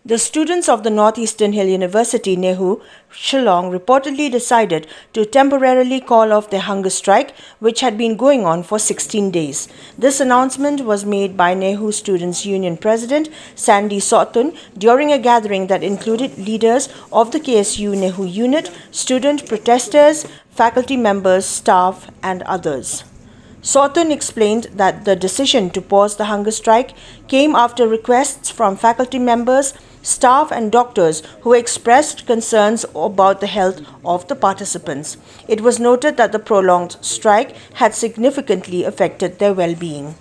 The students of the Northeastern Hill University, NEHU, Shillong reportedly decided to temporarily call off their hunger strike, which had been going on for 16 days. This announcement was made by NEHU Students Union President Sandy Sohtun during a gathering that included leaders of the KSU-NEHU Unit, student protesters, faculty members, staff, and others. Sohtun explained that the decision to pause the hunger strike came after requests from faculty members, staff and doctors who expressed concerns about the health of the participants. It was noted that the prolonged strike had significantly affected their well-being.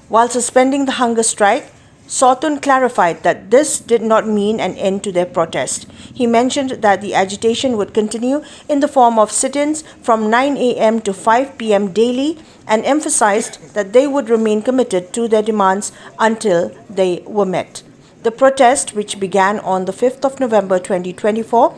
While suspending the hunger strike, Sohtun clarified that this did not mean an end to their protest. He mentioned that the agitation would continue in the form of sit-ins from 9 a.m. to 5 p.m. daily and emphasized that they would remain committed to their demands until they were met. The protest, which began on the 5th of November 2024,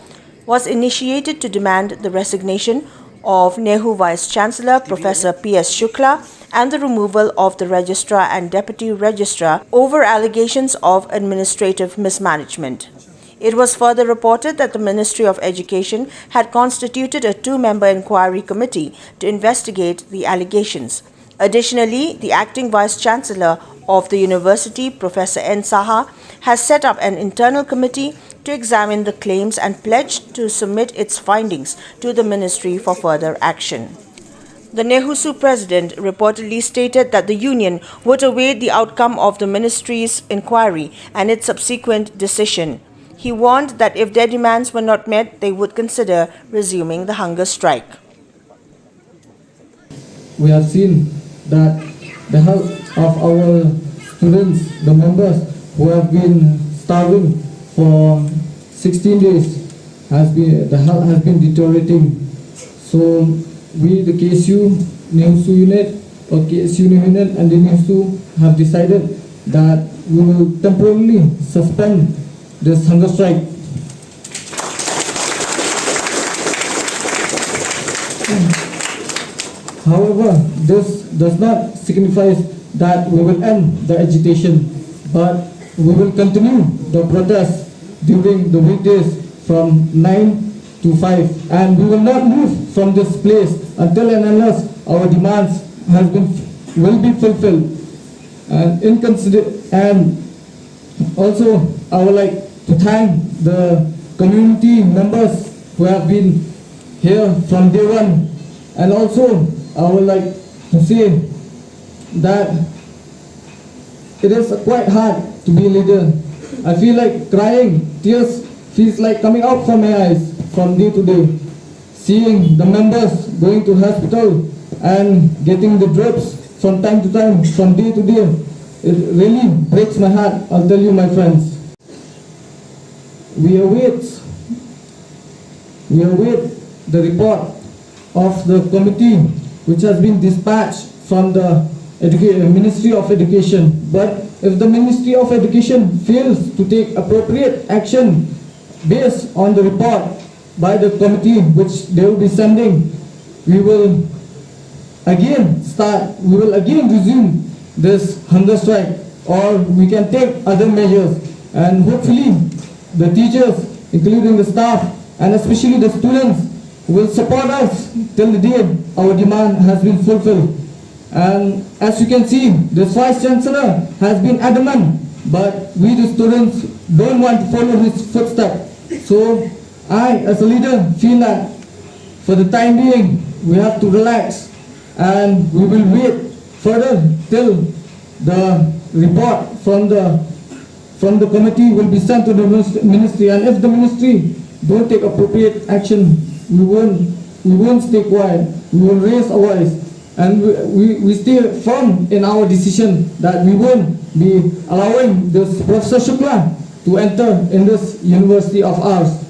was initiated to demand the resignation of NEHU Vice-Chancellor Professor P.S. Shukla and the removal of the Registrar and Deputy Registrar over allegations of administrative mismanagement. It was further reported that the Ministry of Education had constituted a two-member inquiry committee to investigate the allegations. Additionally, the acting Vice-Chancellor of the university, Professor N. Saha, has set up an internal committee to examine the claims and pledged to submit its findings to the ministry for further action. The NEHUSU president reportedly stated that the union would await the outcome of the ministry's inquiry and its subsequent decision. He warned that if their demands were not met, they would consider resuming the hunger strike. We have seen that the health of our students, the members who have been starving for 16 days, the health has been deteriorating. So we, the KSU-NEHU Unit or KSU-NEHU Unit and the NEHUSU have decided that we will temporarily suspend this hunger strike. However, this does not signify that we will end the agitation, but we will continue the protest during the weekdays from 9 to 5, and we will not move from this place until and unless our demands will be fulfilled. And also, I would like to thank the community members who have been here from day one, and also I would like to say that it is quite hard to be a leader. I feel like crying, tears feels like coming out from my eyes from day to day. Seeing the members going to hospital and getting the drips from time to time, from day to day, it really breaks my heart, I'll tell you, my friends. We await the report of the committee which has been dispatched from the Ministry of Education. But if the Ministry of Education fails to take appropriate action based on the report by the committee which they will be sending, we will again resume this hunger strike, or we can take other measures, and hopefully the teachers, including the staff and especially the students, will support us till the day our demand has been fulfilled. And as you can see, the Vice-Chancellor has been adamant, but we the students don't want to follow his footsteps. So I, as a leader, feel that for the time being, we have to relax, and we will wait further till the report from the committee will be sent to the ministry. And if the ministry don't take appropriate action, we won't stay quiet. We will raise our voice, and we stay firm in our decision that we won't be allowing this Professor Shukla to enter in this university of ours.